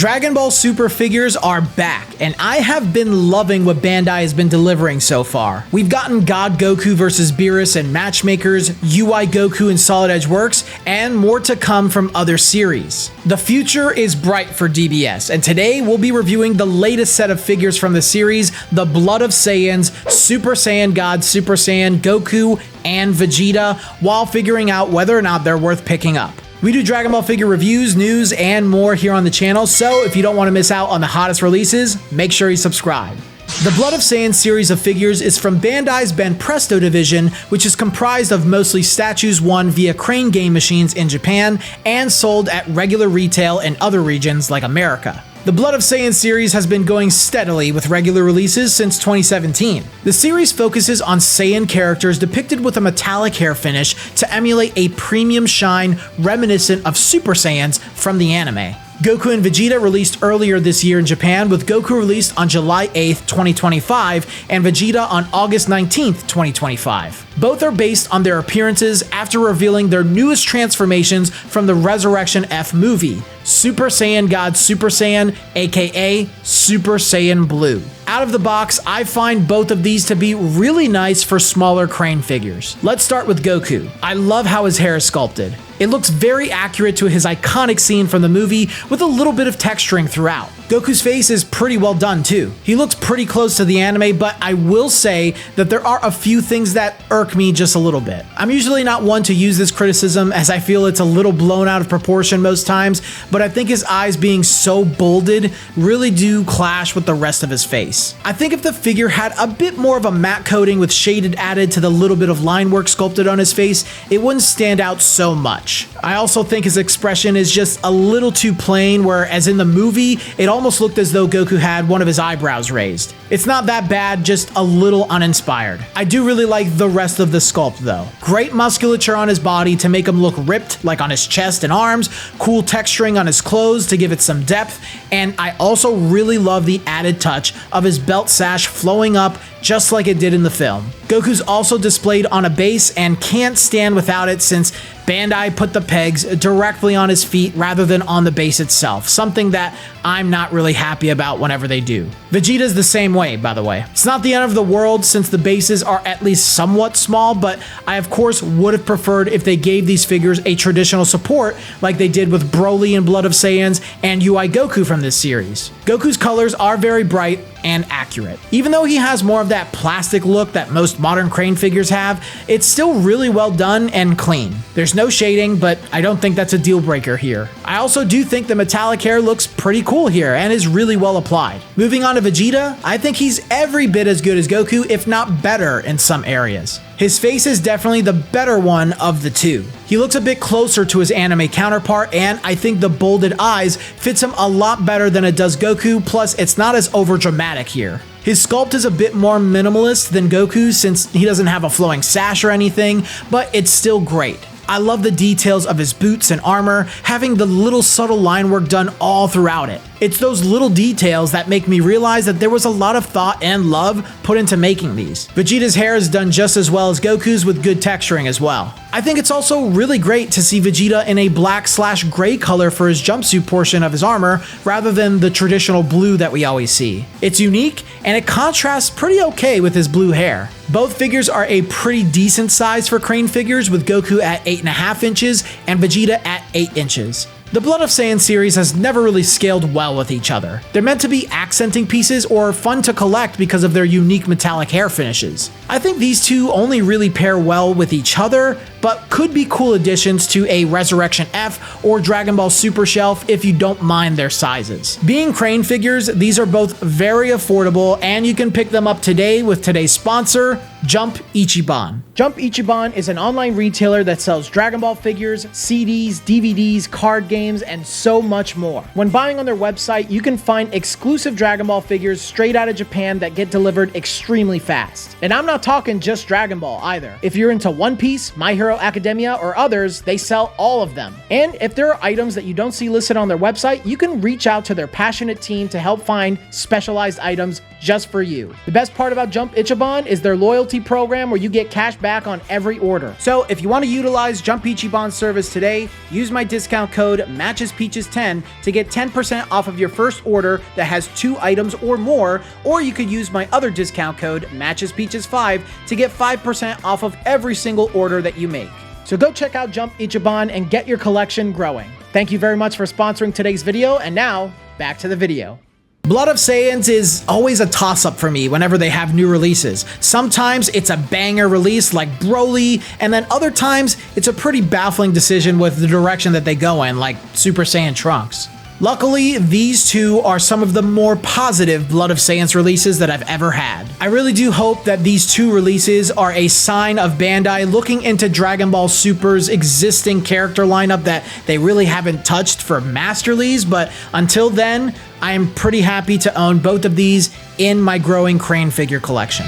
Dragon Ball Super figures are back, and I have been loving what Bandai has been delivering so far. We've gotten God Goku vs. Beerus and Matchmakers, UI Goku and Solid Edge Works, and more to come from other series. The future is bright for DBS, and today we'll be reviewing the latest set of figures from the series, the Blood of Saiyans, Super Saiyan God, Super Saiyan, Goku, and Vegeta, while figuring out whether or not they're worth picking up. We do Dragon Ball figure reviews, news, and more here on the channel, so if you don't want to miss out on the hottest releases, make sure you subscribe. The Blood of Saiyan series of figures is from Bandai's banpresto division, which is comprised of mostly statues won via crane game machines in Japan and sold at regular retail in other regions like America. The Blood of Saiyan series has been going steadily with regular releases since 2017. The series focuses on Saiyan characters depicted with a metallic hair finish to emulate a premium shine reminiscent of Super Saiyans from the anime. Goku and Vegeta released earlier this year in Japan, with Goku released on July 8th, 2025, and Vegeta on August 19th, 2025. Both are based on their appearances after revealing their newest transformations from the Resurrection F movie, Super Saiyan God Super Saiyan, aka Super Saiyan Blue. Out of the box, I find both of these to be really nice for smaller crane figures. Let's start with Goku. I love how his hair is sculpted. It looks very accurate to his iconic scene from the movie, with a little bit of texturing throughout. Goku's face is pretty well done too. He looks pretty close to the anime, but I will say that there are a few things that irk me just a little bit. I'm usually not one to use this criticism, as I feel it's a little blown out of proportion most times, but I think his eyes being so bolded really do clash with the rest of his face. I think if the figure had a bit more of a matte coating with shaded added to the little bit of line work sculpted on his face, it wouldn't stand out so much. I also think his expression is just a little too plain, whereas in the movie, it almost looked as though Goku had one of his eyebrows raised. It's not that bad, just a little uninspired. I do really like the rest of the sculpt though. Great musculature on his body to make him look ripped, like on his chest and arms, cool texturing on his clothes to give it some depth, and I also really love the added touch of his belt sash flowing up just like it did in the film. Goku's also displayed on a base and can't stand without it, since Bandai put the pegs directly on his feet rather than on the base itself, something that I'm not really happy about whenever they do. Vegeta's the same way, by the way. It's not the end of the world since the bases are at least somewhat small, but I of course would have preferred if they gave these figures a traditional support like they did with Broly in Blood of Saiyans and UI Goku from this series. Goku's colors are very bright and accurate. Even though he has more of that plastic look that most modern crane figures have, it's still really well done and clean. There's no shading, but I don't think that's a deal breaker here. I also do think the metallic hair looks pretty cool here and is really well applied. Moving on to Vegeta, I think he's every bit as good as Goku, if not better in some areas. His face is definitely the better one of the two. He looks a bit closer to his anime counterpart, and I think the bolded eyes fits him a lot better than it does Goku, plus it's not as overdramatic here. His sculpt is a bit more minimalist than Goku since he doesn't have a flowing sash or anything, but it's still great. I love the details of his boots and armor, having the little subtle line work done all throughout it. It's those little details that make me realize that there was a lot of thought and love put into making these. Vegeta's hair is done just as well as Goku's, with good texturing as well. I think it's also really great to see Vegeta in a black/gray color for his jumpsuit portion of his armor, rather than the traditional blue that we always see. It's unique, and it contrasts pretty okay with his blue hair. Both figures are a pretty decent size for crane figures, with Goku at 8.5 inches and Vegeta at 8 inches. The Blood of Saiyan series has never really scaled well with each other. They're meant to be accenting pieces or fun to collect because of their unique metallic hair finishes. I think these two only really pair well with each other, but could be cool additions to a Resurrection F or Dragon Ball Super shelf if you don't mind their sizes. Being crane figures, these are both very affordable, and you can pick them up today with today's sponsor, Jump Ichiban. Jump Ichiban is an online retailer that sells Dragon Ball figures, CDs, DVDs, card games, and so much more. When buying on their website, you can find exclusive Dragon Ball figures straight out of Japan that get delivered extremely fast. And I'm not talking just Dragon Ball either. If you're into One Piece, My Hero Academia, or others, they sell all of them. And if there are items that you don't see listed on their website, you can reach out to their passionate team to help find specialized items just for you. The best part about Jump Ichiban is their loyalty program where you get cash back on every order. So if you want to utilize Jump Ichiban's service today, use my discount code MatchesPeaches10 to get 10% off of your first order that has 2 items or more, or you could use my other discount code MatchesPeaches5 to get 5% off of every single order that you make. So go check out Jump Ichiban and get your collection growing. Thank you very much for sponsoring today's video, and now, back to the video. Blood of Saiyans is always a toss-up for me whenever they have new releases. Sometimes it's a banger release like Broly, and then other times it's a pretty baffling decision with the direction that they go in, like Super Saiyan Trunks. Luckily, these two are some of the more positive Blood of Saiyans releases that I've ever had. I really do hope that these two releases are a sign of Bandai looking into Dragon Ball Super's existing character lineup that they really haven't touched for Masterlies, but until then, I am pretty happy to own both of these in my growing Crane figure collection.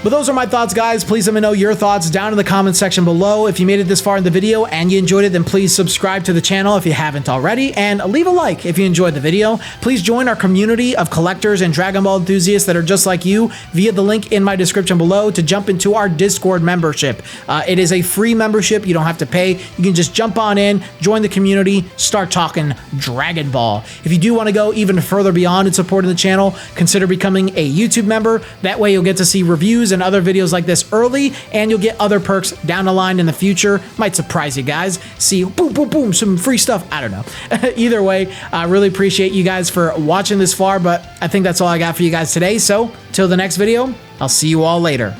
But those are my thoughts, guys. Please let me know your thoughts down in the comment section below. If you made it this far in the video and you enjoyed it, then please subscribe to the channel if you haven't already, and leave a like if you enjoyed the video. Please join our community of collectors and Dragon Ball enthusiasts that are just like you via the link in my description below to jump into our Discord membership. It is a free membership. You don't have to pay. You can just jump on in, join the community, start talking Dragon Ball. If you do want to go even further beyond and supporting the channel, consider becoming a YouTube member. That way you'll get to see reviews and other videos like this early, and you'll get other perks down the line in the future. Might surprise you guys. See, boom, boom, boom, some free stuff. I don't know. Either way, I really appreciate you guys for watching this far, but I think that's all I got for you guys today. So, till the next video, I'll see you all later.